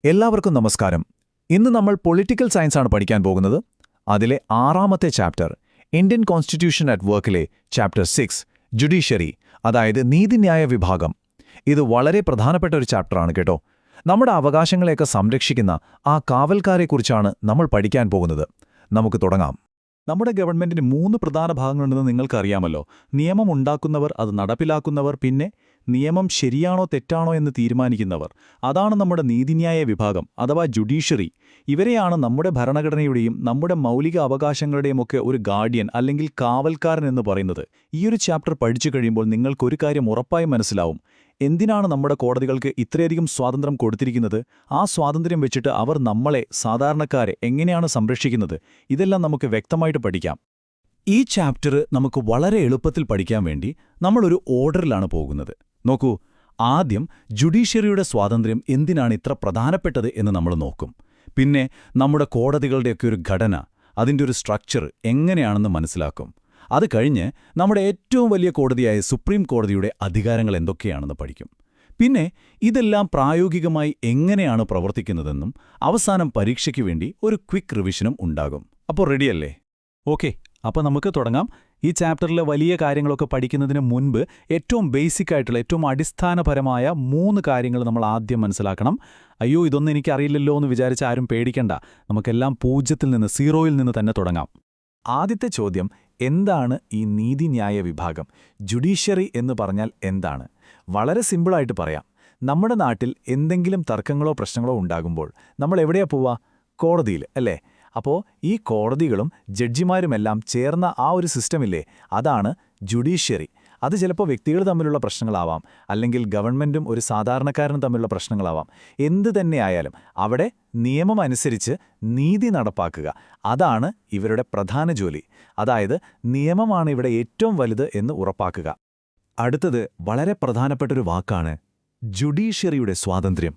എല്ലാവർക്കും നമസ്കാരം. ഇന്ന് നമ്മൾ പൊളിറ്റിക്കൽ സയൻസാണ് പഠിക്കാൻ പോകുന്നത്. അതിലെ 6ാമത്തെ ചാപ്റ്റർ ഇന്ത്യൻ കോൺസ്റ്റിറ്റ്യൂഷൻ അറ്റ് വർക്കിലെ ചാപ്റ്റർ 6 ജുഡീഷ്യറി, അതായത് നീതിന്യായ വിഭാഗം. ഇത് വളരെ പ്രധാനപ്പെട്ട ഒരു ചാപ്റ്ററാണ് കേട്ടോ. നമ്മുടെ അവകാശങ്ങളെയൊക്കെ സംരക്ഷിക്കുന്ന ആ കാവൽക്കാരെക്കുറിച്ചാണ് നമ്മൾ പഠിക്കാൻ പോകുന്നത്. നമുക്ക് തുടങ്ങാം. നമ്മുടെ ഗവൺമെന്റിന് 3 പ്രധാന ഭാഗങ്ങളുണ്ടെന്ന് നിങ്ങൾക്കറിയാമല്ലോ. നിയമം ഉണ്ടാക്കുന്നവർ, അത് നടപ്പിലാക്കുന്നവർ, പിന്നെ നിയമം ശരിയാണോ തെറ്റാണോ എന്ന് തീരുമാനിക്കുന്നവർ. അതാണ് നമ്മുടെ നീതിന്യായ വിഭാഗം അഥവാ ജുഡീഷ്യറി. ഇവരെയാണ് നമ്മുടെ ഭരണഘടനയുടെയും നമ്മുടെ മൗലിക അവകാശങ്ങളുടെയുമൊക്കെ ഒരു ഗാർഡിയൻ അല്ലെങ്കിൽ കാവൽക്കാരൻ എന്ന് പറയുന്നത്. ഈയൊരു ചാപ്റ്റർ പഠിച്ചു കഴിയുമ്പോൾ നിങ്ങൾക്കൊരു കാര്യം ഉറപ്പായും മനസ്സിലാവും. എന്തിനാണ് നമ്മുടെ കോടതികൾക്ക് ഇത്രയധികം സ്വാതന്ത്ര്യം കൊടുത്തിരിക്കുന്നത്? ആ സ്വാതന്ത്ര്യം വെച്ചിട്ട് അവർ നമ്മളെ, സാധാരണക്കാരെ, എങ്ങനെയാണ് സംരക്ഷിക്കുന്നത്? ഇതെല്ലാം നമുക്ക് വ്യക്തമായിട്ട് പഠിക്കാം. ഈ ചാപ്റ്റർ നമുക്ക് വളരെ എളുപ്പത്തിൽ പഠിക്കാൻ വേണ്ടി നമ്മളൊരു ഓർഡറിലാണ് പോകുന്നത്. നോക്കൂ, ആദ്യം ജുഡീഷ്യറിയുടെ സ്വാതന്ത്ര്യം എന്തിനാണ് ഇത്ര പ്രധാനപ്പെട്ടത് എന്ന് നമ്മൾ നോക്കും. പിന്നെ നമ്മുടെ കോടതികളുടെയൊക്കെ ഒരു ഘടന, അതിൻ്റെ ഒരു സ്ട്രക്ചർ എങ്ങനെയാണെന്ന് മനസ്സിലാക്കും. അത് കഴിഞ്ഞ് നമ്മുടെ ഏറ്റവും വലിയ കോടതിയായ സുപ്രീം കോടതിയുടെ അധികാരങ്ങൾ എന്തൊക്കെയാണെന്ന് പഠിക്കും. പിന്നെ ഇതെല്ലാം പ്രായോഗികമായി എങ്ങനെയാണ് പ്രവർത്തിക്കുന്നതെന്നും അവസാനം പരീക്ഷയ്ക്ക് വേണ്ടി ഒരു ക്വിക്ക് റിവിഷനും ഉണ്ടാകും. അപ്പോൾ റെഡിയല്ലേ? ഓക്കെ, അപ്പോൾ നമുക്ക് തുടങ്ങാം. ഈ ചാപ്റ്ററിലെ വലിയ കാര്യങ്ങളൊക്കെ പഠിക്കുന്നതിന് മുൻപ് ഏറ്റവും ബേസിക് ആയിട്ടുള്ള, ഏറ്റവും അടിസ്ഥാനപരമായ 3 കാര്യങ്ങൾ നമ്മൾ ആദ്യം മനസ്സിലാക്കണം. അയ്യോ, ഇതൊന്നും എനിക്കറിയില്ലല്ലോ എന്ന് വിചാരിച്ച് ആരും പേടിക്കണ്ട. നമുക്കെല്ലാം 0-ൽ നിന്ന്, 0-ൽ നിന്ന് തന്നെ തുടങ്ങാം. ആദ്യത്തെ ചോദ്യം, എന്താണ് ഈ നീതിന്യായ വിഭാഗം? ജുഡീഷ്യറി എന്ന് പറഞ്ഞാൽ എന്താണ്? വളരെ സിമ്പിളായിട്ട് പറയാം. നമ്മുടെ നാട്ടിൽ എന്തെങ്കിലും തർക്കങ്ങളോ പ്രശ്നങ്ങളോ ഉണ്ടാകുമ്പോൾ നമ്മൾ എവിടെയാ പോവുക? കോടതിയിൽ, അല്ലേ? അപ്പോൾ ഈ കോടതികളും ജഡ്ജിമാരുമെല്ലാം ചേർന്ന ആ ഒരു സിസ്റ്റമില്ലേ, അതാണ് ജുഡീഷ്യറി. അത് ചിലപ്പോൾ വ്യക്തികൾ തമ്മിലുള്ള പ്രശ്നങ്ങളാവാം, അല്ലെങ്കിൽ ഗവൺമെൻറ്റും ഒരു സാധാരണക്കാരനും തമ്മിലുള്ള പ്രശ്നങ്ങളാവാം. എന്തു തന്നെയായാലും അവിടെ നിയമം അനുസരിച്ച് നീതി നടപ്പാക്കുക, അതാണ് ഇവരുടെ പ്രധാന ജോലി. അതായത് നിയമമാണ് ഇവിടെ ഏറ്റവും വലുത് എന്ന് ഉറപ്പാക്കുക. അടുത്തത് വളരെ പ്രധാനപ്പെട്ടൊരു വാക്കാണ് ജുഡീഷ്യറിയുടെ സ്വാതന്ത്ര്യം.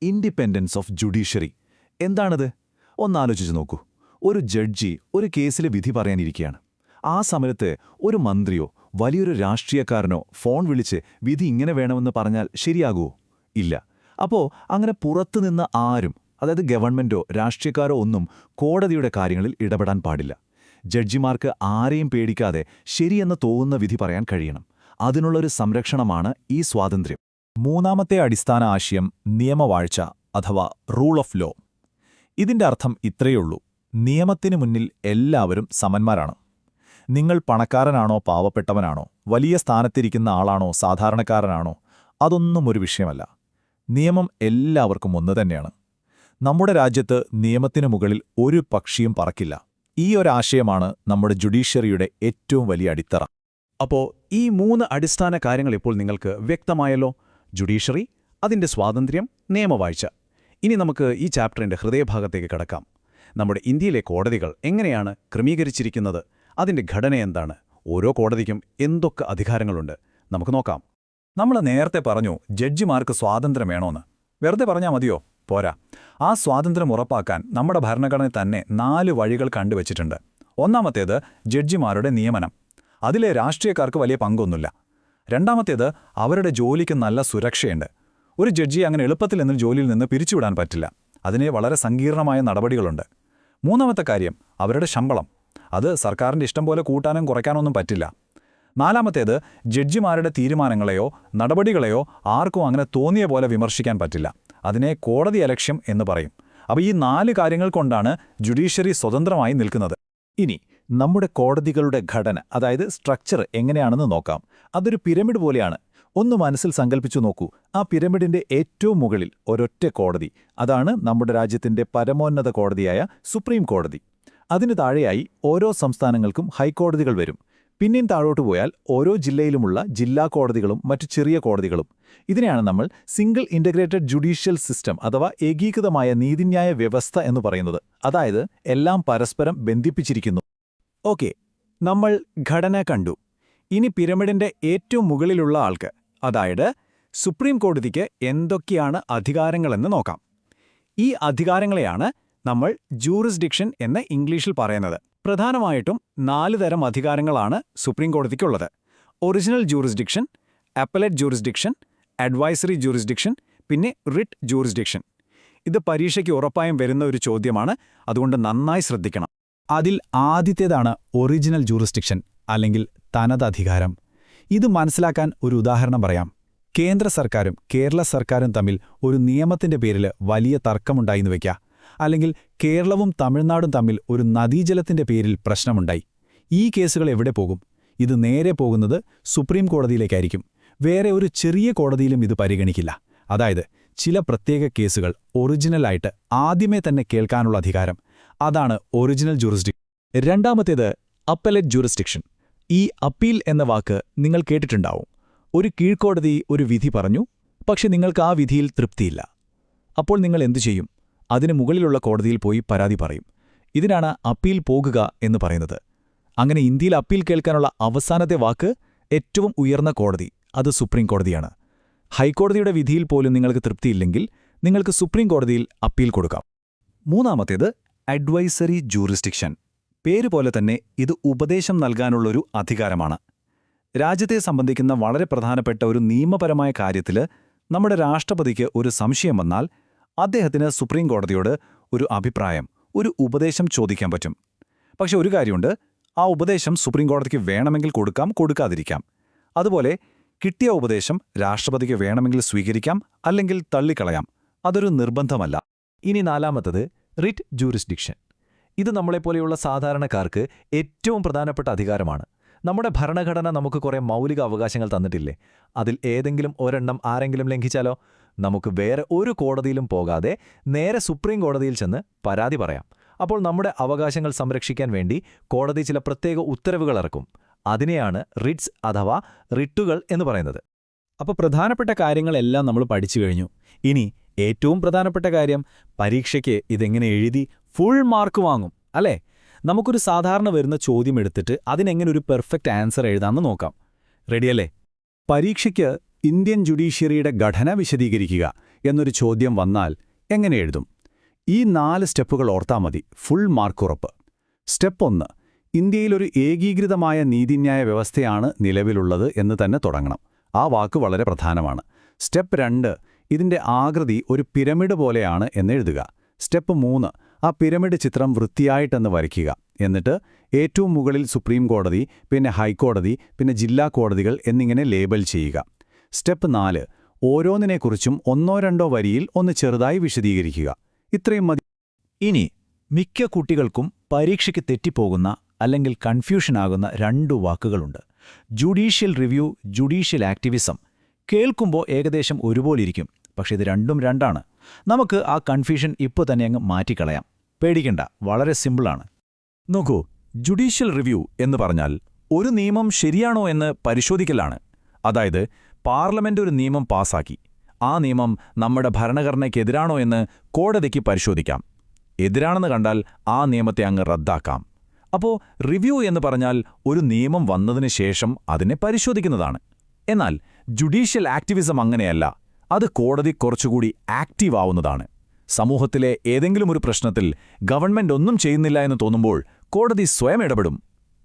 Independence of judiciary. എന്താണത്? ഒന്നാലോചിച്ച് നോക്കൂ. ഒരു ജഡ്ജി ഒരു കേസിൽ വിധി പറയാനിരിക്കുകയാണ്. ആ സമയത്ത് ഒരു മന്ത്രിയോ വലിയൊരു രാഷ്ട്രീയക്കാരനോ ഫോൺ വിളിച്ച് വിധി ഇങ്ങനെ വേണമെന്ന് പറഞ്ഞാൽ ശരിയാകുമോ? ഇല്ല. അപ്പോൾ അങ്ങനെ പുറത്തുനിന്ന് ആരും, അതായത് ഗവൺമെന്റോ രാഷ്ട്രീയക്കാരോ ഒന്നും കോടതിയുടെ കാര്യങ്ങളിൽ ഇടപെടാൻ പാടില്ല. ജഡ്ജിമാർക്ക് ആരെയും പേടിക്കാതെ ശരിയെന്ന് തോന്നുന്ന വിധി പറയാൻ കഴിയണം. അതിനുള്ളൊരു സംരക്ഷണമാണ് ഈ സ്വാതന്ത്ര്യം. 3ാമത്തെ അടിസ്ഥാന ആശയം നിയമവാഴ്ച അഥവാ റൂൾ ഓഫ് ലോ. ഇതിന്റെ അർത്ഥം ഇത്രയുള്ളൂ: നിയമത്തിനു മുന്നിൽ എല്ലാവരും സമന്മാരാണ്. നിങ്ങൾ പണക്കാരനാണോ പാവപ്പെട്ടവനാണോ, വലിയ സ്ഥാനത്തിരിക്കുന്ന ആളാണോ സാധാരണക്കാരനാണോ, അതൊന്നും ഒരു വിഷയമല്ല. നിയമം എല്ലാവർക്കും ഒന്ന് തന്നെയാണ്. നമ്മുടെ രാജ്യത്ത് നിയമത്തിനു മുകളിൽ ഒരു പക്ഷിയും പറക്കില്ല. ഈ ഒരാശയമാണ് നമ്മുടെ ജുഡീഷ്യറിയുടെ ഏറ്റവും വലിയ അടിത്തറ. അപ്പോൾ ഈ 3 അടിസ്ഥാന കാര്യങ്ങൾ ഇപ്പോൾ നിങ്ങൾക്ക് വ്യക്തമായല്ലോ. ജുഡീഷ്യറി, അതിൻ്റെ സ്വാതന്ത്ര്യം, നിയമവാഴ്ച. ഇനി നമുക്ക് ഈ ചാപ്റ്ററിൻ്റെ ഹൃദയഭാഗത്തേക്ക് കടക്കാം. നമ്മുടെ ഇന്ത്യയിലെ കോടതികൾ എങ്ങനെയാണ് ക്രമീകരിച്ചിരിക്കുന്നത്? അതിൻ്റെ ഘടന എന്താണ്? ഓരോ കോടതിക്കും എന്തൊക്കെ അധികാരങ്ങളുണ്ട്? നമുക്ക് നോക്കാം. നമ്മൾ നേരത്തെ പറഞ്ഞു ജഡ്ജിമാർക്ക് സ്വാതന്ത്ര്യം വേണോന്ന്. വെറുതെ പറഞ്ഞാൽ മതിയോ? പോരാ. ആ സ്വാതന്ത്ര്യം ഉറപ്പാക്കാൻ നമ്മുടെ ഭരണഘടന തന്നെ 4 വഴികൾ കണ്ടുവച്ചിട്ടുണ്ട്. ഒന്നാമത്തേത് ജഡ്ജിമാരുടെ നിയമനം. അതിലെ രാഷ്ട്രീയക്കാർക്ക് വലിയ പങ്കൊന്നുമില്ല. രണ്ടാമത്തേത് അവരുടെ ജോലിക്ക് നല്ല സുരക്ഷയുണ്ട്. ഒരു ജഡ്ജിയെ അങ്ങനെ എളുപ്പത്തിൽ നിന്ന് ജോലിയിൽ നിന്ന് പിരിച്ചുവിടാൻ പറ്റില്ല. അതിന് വളരെ സങ്കീർണമായ നടപടികളുണ്ട്. 3ാമത്തെ കാര്യം അവരുടെ ശമ്പളം. അത് സർക്കാരിൻ്റെ ഇഷ്ടം പോലെ കൂട്ടാനും കുറയ്ക്കാനൊന്നും പറ്റില്ല. 4ാമത്തേത് ജഡ്ജിമാരുടെ തീരുമാനങ്ങളെയോ നടപടികളെയോ ആർക്കും അങ്ങനെ തോന്നിയ പോലെ വിമർശിക്കാൻ പറ്റില്ല. അതിനെ കോടതി അലക്ഷ്യം എന്ന് പറയും. അപ്പോൾ ഈ 4 കാര്യങ്ങൾ കൊണ്ടാണ് ജുഡീഷ്യറി സ്വതന്ത്രമായി നിൽക്കുന്നത്. ഇനി നമ്മുടെ കോടതികളുടെ ഘടന, അതായത് സ്ട്രക്ചർ എങ്ങനെയാണെന്ന് നോക്കാം. അതൊരു പിരമിഡ് പോലെയാണ്. ഒന്ന് മനസ്സിൽ സങ്കല്പിച്ചു നോക്കൂ. ആ പിരമിഡിന്റെ ഏറ്റവും മുകളിൽ ഒരൊറ്റ കോടതി. അതാണ് നമ്മുടെ രാജ്യത്തിന്റെ പരമോന്നത കോടതിയായ സുപ്രീം കോടതി. അതിനു താഴെയായി ഓരോ സംസ്ഥാനങ്ങൾക്കും ഹൈക്കോടതികൾ വരും. പിന്നെയും താഴോട്ട് പോയാൽ ഓരോ ജില്ലയിലുമുള്ള ജില്ലാ കോടതികളും മറ്റു ചെറിയ കോടതികളും. ഇതിനെയാണ് നമ്മൾ സിംഗിൾ ഇൻ്റഗ്രേറ്റഡ് ജുഡീഷ്യൽ സിസ്റ്റം അഥവാ ഏകീകൃതമായ നീതിന്യായ വ്യവസ്ഥ എന്ന് പറയുന്നത്. അതായത് എല്ലാം പരസ്പരം ബന്ധിപ്പിച്ചിരിക്കുന്നു. ഓക്കെ, നമ്മൾ ഘടന കണ്ടു. ഇനി പിരമിഡിന്റെ ഏറ്റവും മുകളിലുള്ള ആൾക്ക്, അതായത് സുപ്രീം കോടതിക്ക് എന്തൊക്കെയാണ് അധികാരങ്ങളെന്ന് നോക്കാം. ഈ അധികാരങ്ങളെയാണ് നമ്മൾ ജൂറിസ്ഡിക്ഷൻ എന്ന് ഇംഗ്ലീഷിൽ പറയുന്നത്. പ്രധാനമായിട്ടും 4 തരം അധികാരങ്ങളാണ് സുപ്രീം കോടതിക്കുള്ളത്. Original jurisdiction, appellate jurisdiction, advisory jurisdiction, പിന്നെ റിട്ട് ജൂറിസ്ഡിക്ഷൻ. ഇത് പരീക്ഷയ്ക്ക് ഉറപ്പായും വരുന്ന ഒരു ചോദ്യമാണ്, അതുകൊണ്ട് നന്നായി ശ്രദ്ധിക്കണം. അതിൽ ആദ്യത്തേതാണ് ഒറിജിനൽ ജൂറിസ്ഡിക്ഷൻ അല്ലെങ്കിൽ തനതധികാരം. ഇത് മനസ്സിലാക്കാൻ ഒരു ഉദാഹരണം പറയാം. കേന്ദ്ര സർക്കാരും കേരള സർക്കാരും തമ്മിൽ ഒരു നിയമത്തിന്റെ പേരിൽ വലിയ തർക്കമുണ്ടായിന്ന് വയ്ക്കുക. അല്ലെങ്കിൽ കേരളവും തമിഴ്നാടും തമ്മിൽ ഒരു നദീജലത്തിന്റെ പേരിൽ പ്രശ്നമുണ്ടായി. ഈ കേസുകൾ എവിടെ പോകും? ഇത് നേരെ പോകുന്നത് സുപ്രീം കോടതിയിലേക്കായിരിക്കും. വേറെ ഒരു ചെറിയ കോടതിയിലും ഇത് പരിഗണിക്കില്ല. അതായത് ചില പ്രത്യേക കേസുകൾ ഒറിജിനലായിട്ട് ആദ്യമേ തന്നെ കേൾക്കാനുള്ള അധികാരം, അതാണ് ഒറിജിനൽ ജൂറിസ്ഡിക്ഷൻ. രണ്ടാമത്തേത് അപ്പലേറ്റ് ജൂറിസ്ഡിക്ഷൻ. ഈ അപ്പീൽ എന്ന വാക്ക് നിങ്ങൾ കേട്ടിട്ടുണ്ടാവും. ഒരു കീഴ്ക്കോടതി ഒരു വിധി പറഞ്ഞു, പക്ഷെ നിങ്ങൾക്ക് ആ വിധിയിൽ തൃപ്തിയില്ല. അപ്പോൾ നിങ്ങൾ എന്തു ചെയ്യും? അതിന് മുകളിലുള്ള കോടതിയിൽ പോയി പരാതി പറയും. ഇതിനാണ് അപ്പീൽ പോകുക എന്ന് പറയുന്നത്. അങ്ങനെ ഇന്ത്യയിൽ അപ്പീൽ കേൾക്കാനുള്ള അവസാനത്തെ വാക്ക് ഏറ്റവും ഉയർന്ന കോടതി, അത് സുപ്രീം കോടതിയാണ്. ഹൈക്കോടതിയുടെ വിധിയിൽ പോലും നിങ്ങൾക്ക് തൃപ്തിയില്ലെങ്കിൽ നിങ്ങൾക്ക് സുപ്രീം കോടതിയിൽ അപ്പീൽ കൊടുക്കാം. മൂന്നാമത്തേത് അഡ്വൈസറി ജൂറിസ്ഡിക്ഷൻ. പേരുപോലെ തന്നെ ഇത് ഉപദേശം നൽകാനുള്ളൊരു അധികാരമാണ്. രാജ്യത്തെ സംബന്ധിക്കുന്ന വളരെ പ്രധാനപ്പെട്ട ഒരു നിയമപരമായ കാര്യത്തിൽ നമ്മുടെ രാഷ്ട്രപതിക്ക് ഒരു സംശയം വന്നാൽ അദ്ദേഹത്തിന് സുപ്രീം കോടതിയോട് ഒരു അഭിപ്രായം, ഒരു ഉപദേശം ചോദിക്കാൻ പറ്റും. പക്ഷെ ഒരു കാര്യമുണ്ട്, ആ ഉപദേശം സുപ്രീം കോടതിക്ക് വേണമെങ്കിൽ കൊടുക്കാം, കൊടുക്കാതിരിക്കാം. അതുപോലെ കിട്ടിയ ഉപദേശം രാഷ്ട്രപതിക്ക് വേണമെങ്കിൽ സ്വീകരിക്കാം, അല്ലെങ്കിൽ തള്ളിക്കളയാം. അതൊരു നിർബന്ധമല്ല. ഇനി നാലാമത്തത് റിറ്റ് ജൂറിസ്ഡിക്ഷൻ. ഇത് നമ്മളെപ്പോലെയുള്ള സാധാരണക്കാർക്ക് ഏറ്റവും പ്രധാനപ്പെട്ട അധികാരമാണ്. നമ്മുടെ ഭരണഘടന നമുക്ക് കുറേ മൗലിക അവകാശങ്ങൾ തന്നിട്ടില്ലേ? അതിൽ ഏതെങ്കിലും ഒരെണ്ണം ആരെങ്കിലും ലംഘിച്ചാലോ? നമുക്ക് വേറെ ഒരു കോടതിയിലും പോകാതെ നേരെ സുപ്രീം കോടതിയിൽ ചെന്ന് പരാതി പറയാം. അപ്പോൾ നമ്മുടെ അവകാശങ്ങൾ സംരക്ഷിക്കാൻ വേണ്ടി കോടതി ചില പ്രത്യേക ഉത്തരവുകൾ ഇറക്കും. അതിനെയാണ് റിറ്റ്സ് അഥവാ റിട്ടുകൾ എന്ന് പറയുന്നത്. അപ്പോൾ പ്രധാനപ്പെട്ട കാര്യങ്ങളെല്ലാം നമ്മൾ പഠിച്ചു കഴിഞ്ഞു. ഇനി ഏറ്റവും പ്രധാനപ്പെട്ട കാര്യം, പരീക്ഷയ്ക്ക് ഇതെങ്ങനെ എഴുതി ഫുൾ മാർക്ക് വാങ്ങും, അല്ലേ? നമുക്കൊരു സാധാരണ വരുന്ന ചോദ്യം എടുത്തിട്ട് അതിനെങ്ങനെ ഒരു പെർഫെക്റ്റ് ആൻസർ എഴുതാമെന്ന് നോക്കാം. റെഡിയല്ലേ? പരീക്ഷയ്ക്ക് ഇന്ത്യൻ ജുഡീഷ്യറിയുടെ ഘടന വിശദീകരിക്കുക എന്നൊരു ചോദ്യം വന്നാൽ എങ്ങനെ എഴുതും? ഈ 4 സ്റ്റെപ്പുകൾ ഓർത്താൽ മതി, ഫുൾ മാർക്ക് ഉറപ്പ്. സ്റ്റെപ്പ് 1, ഇന്ത്യയിലൊരു ഏകീകൃതമായ നീതിന്യായ വ്യവസ്ഥയാണ് നിലവിലുള്ളത് എന്ന് തന്നെ തുടങ്ങണം. ആ വാക്ക് വളരെ പ്രധാനമാണ്. സ്റ്റെപ്പ് 2, ഇതിന്റെ ആകൃതി ഒരു പിരമിഡ് പോലെയാണ് എന്നെഴുതുക. സ്റ്റെപ്പ് 3, ആ പിരമിഡ് ചിത്രം വൃത്തിയായിട്ടെന്ന് വരയ്ക്കുക. എന്നിട്ട് ഏറ്റവും മുകളിൽ സുപ്രീം കോടതി, പിന്നെ ഹൈക്കോടതി, പിന്നെ ജില്ലാ കോടതികൾ എന്നിങ്ങനെ ലേബൽ ചെയ്യുക. സ്റ്റെപ്പ് 4, ഓരോന്നിനെക്കുറിച്ചും 1-2 വരിയിൽ ഒന്ന് ചെറുതായി വിശദീകരിക്കുക. ഇത്രയും മതി. ഇനി മിക്ക കുട്ടികൾക്കും പരീക്ഷയ്ക്ക് തെറ്റിപ്പോകുന്ന അല്ലെങ്കിൽ കൺഫ്യൂഷനാകുന്ന 2 വാക്കുകളുണ്ട്: ജുഡീഷ്യൽ റിവ്യൂ, ജുഡീഷ്യൽ ആക്ടിവിസം. കേൾക്കുമ്പോൾ ഏകദേശം ഒരുപോലിരിക്കും, പക്ഷെ ഇത് രണ്ടും രണ്ടാണ്. നമുക്ക് ആ കൺഫ്യൂഷൻ ഇപ്പോൾ തന്നെ അങ്ങ് മാറ്റിക്കളയാം. പേടിക്കണ്ട, വളരെ സിമ്പിളാണ്. നോക്കൂ, ജുഡീഷ്യൽ റിവ്യൂ എന്ന് പറഞ്ഞാൽ ഒരു നിയമം ശരിയാണോ എന്ന് പരിശോധിക്കലാണ്. അതായത് പാർലമെന്റ് ഒരു നിയമം പാസാക്കി, ആ നിയമം നമ്മുടെ ഭരണഘടനയ്ക്കെതിരാണോ എന്ന് കോടതിക്ക് പരിശോധിക്കാം. എതിരാണെന്ന് കണ്ടാൽ ആ നിയമത്തെ അങ്ങ് റദ്ദാക്കാം. അപ്പോൾ റിവ്യൂ എന്ന് പറഞ്ഞാൽ ഒരു നിയമം വന്നതിന് ശേഷം അതിനെ പരിശോധിക്കുന്നതാണ്. എന്നാൽ ജുഡീഷ്യൽ ആക്ടിവിസം അങ്ങനെയല്ല. അത് കോടതി കുറച്ചുകൂടി ആക്റ്റീവ് ആവുന്നതാണ്. സമൂഹത്തിലെ ഏതെങ്കിലും ഒരു പ്രശ്നത്തിൽ ഗവൺമെന്റ് ഒന്നും ചെയ്യുന്നില്ല എന്ന് തോന്നുമ്പോൾ കോടതി സ്വയം ഇടപെടും.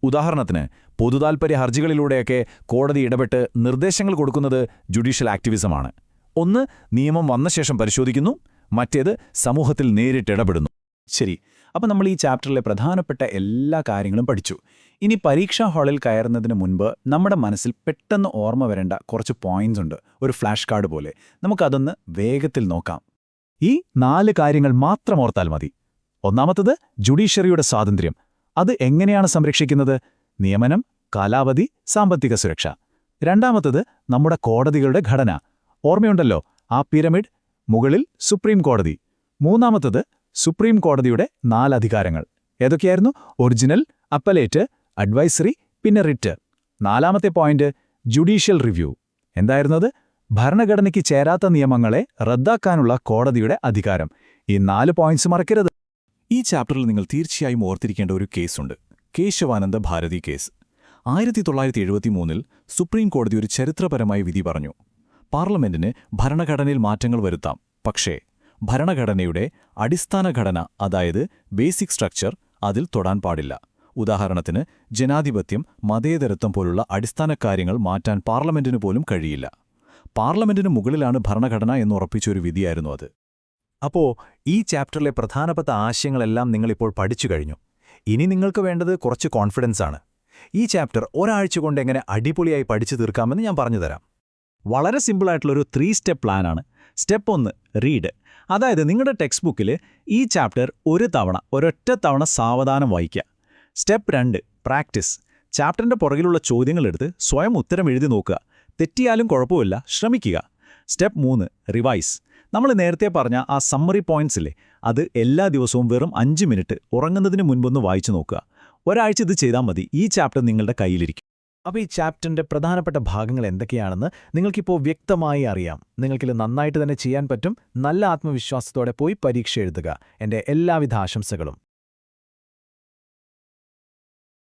ഉദാഹരണത്തിന് പൊതുതാൽപര്യ ഹർജികളിലൂടെയൊക്കെ കോടതി ഇടപെട്ട് നിർദ്ദേശങ്ങൾ കൊടുക്കുന്നത് ജുഡീഷ്യൽ ആക്ടിവിസമാണ്. ഒന്ന് നിയമം വന്ന ശേഷം പരിശോധിക്കുന്നു, മറ്റേത് സമൂഹത്തിൽ നേരിട്ടിടപെടുന്നു. ശരി, അപ്പം നമ്മൾ ഈ ചാപ്റ്ററിലെ പ്രധാനപ്പെട്ട എല്ലാ കാര്യങ്ങളും പഠിച്ചു. ഇനി പരീക്ഷാ ഹാളിൽ കയറുന്നതിന് മുൻപ് നമ്മുടെ മനസ്സിൽ പെട്ടെന്ന് ഓർമ്മ വരേണ്ട കുറച്ച് പോയിന്റ്സ് ഉണ്ട്, ഒരു ഫ്ലാഷ് കാർഡ് പോലെ. നമുക്കതൊന്ന് വേഗത്തിൽ നോക്കാം. ഈ 4 കാര്യങ്ങൾ മാത്രം ഓർത്താൽ മതി. ഒന്നാമത്തത് ജുഡീഷ്യറിയുടെ സ്വാതന്ത്ര്യം. അത് എങ്ങനെയാണ് സംരക്ഷിക്കുന്നത്? നിയമനം, കാലാവധി, സാമ്പത്തിക സുരക്ഷ. രണ്ടാമത്തത് നമ്മുടെ കോടതികളുടെ ഘടന. ഓർമ്മയുണ്ടല്ലോ, ആ പിരമിഡ്, മുകളിൽ സുപ്രീം കോടതി. മൂന്നാമത്തത് സുപ്രീം കോടതിയുടെ 4 അധികാരങ്ങൾ. ഏതൊക്കെയായിരുന്നു? ഒറിജിനൽ, അപ്പലേറ്റ്, അഡ്വൈസറി, പിന്നെ റിറ്റ്. 4ാമത്തെ പോയിന്റ് ജുഡീഷ്യൽ റിവ്യൂ. എന്തായിരുന്നത്? ഭരണഘടനയ്ക്ക് ചേരാത്ത നിയമങ്ങളെ റദ്ദാക്കാനുള്ള കോടതിയുടെ അധികാരം. ഈ 4 പോയിന്റ്സ് മറക്കരുത്. ഈ ചാപ്റ്ററിൽ നിങ്ങൾ തീർച്ചയായും ഓർത്തിരിക്കേണ്ട ഒരു കേസുണ്ട്, കേശവാനന്ദ ഭാരതി കേസ്. 1973-ൽ സുപ്രീം കോടതി ഒരു ചരിത്രപരമായ വിധി പറഞ്ഞു. പാർലമെന്റിന് ഭരണഘടനയിൽ മാറ്റങ്ങൾ വരുത്താം, പക്ഷേ ഭരണഘടനയുടെ അടിസ്ഥാന ഘടന, അതായത് ബേസിക് സ്ട്രക്ചർ, അതിൽ തൊടാൻ പാടില്ല. ഉദാഹരണത്തിന് ജനാധിപത്യം, മതേതരത്വം പോലുള്ള അടിസ്ഥാന കാര്യങ്ങൾ മാറ്റാൻ പാർലമെന്റിന് പോലും കഴിയില്ല. പാർലമെന്റിന് മുകളിലാണ് ഭരണഘടന എന്നുറപ്പിച്ചൊരു വിധിയായിരുന്നു അത്. അപ്പോൾ ഈ ചാപ്റ്ററിലെ പ്രധാനപ്പെട്ട ആശയങ്ങളെല്ലാം നിങ്ങളിപ്പോൾ പഠിച്ചു കഴിഞ്ഞു. ഇനി നിങ്ങൾക്ക് വേണ്ടത് കുറച്ച് കോൺഫിഡൻസ് ആണ്. ഈ ചാപ്റ്റർ ഒരാഴ്ച കൊണ്ട് എങ്ങനെ അടിപൊളിയായി പഠിച്ചു തീർക്കാമെന്ന് ഞാൻ പറഞ്ഞുതരാം. വളരെ സിമ്പിളായിട്ടുള്ളൊരു 3 സ്റ്റെപ്പ് പ്ലാനാണ്. Step 1 read. അതായത് നിങ്ങളുടെ ടെക്സ്റ്റ് ബുക്കിൽ ഈ ചാപ്റ്റർ ഒരൊറ്റ തവണ സാവധാനം വായിക്കുക. Step 2 practice. ചാപ്റ്ററിൻ്റെ പുറകിലുള്ള ചോദ്യങ്ങളെടുത്ത് സ്വയം ഉത്തരം എഴുതി നോക്കുക. തെറ്റിയാലും കുഴപ്പമില്ല, ശ്രമിക്കുക. Step 3 revise. നമ്മൾ നേരത്തെ പറഞ്ഞ ആ സമ്മറി പോയിന്റ്സില്ലേ, അത് എല്ലാ ദിവസവും വെറും 5 മിനിറ്റ് ഉറങ്ങുന്നതിന് മുൻപൊന്ന് വായിച്ചു നോക്കുക. ഒരാഴ്ച ഇത് ചെയ്താൽ മതി, ഈ ചാപ്റ്റർ നിങ്ങളുടെ കയ്യിലിരിക്കും. അപ്പോൾ ഈ ചാപ്റ്ററിൻ്റെ പ്രധാനപ്പെട്ട ഭാഗങ്ങൾ എന്തൊക്കെയാണെന്ന് നിങ്ങൾക്കിപ്പോൾ വ്യക്തമായി അറിയാം. നിങ്ങൾക്കിത് നന്നായിട്ട് തന്നെ ചെയ്യാൻ പറ്റും. നല്ല ആത്മവിശ്വാസത്തോടെ പോയി പരീക്ഷ എഴുതുക. എൻ്റെ എല്ലാവിധ ആശംസകളും.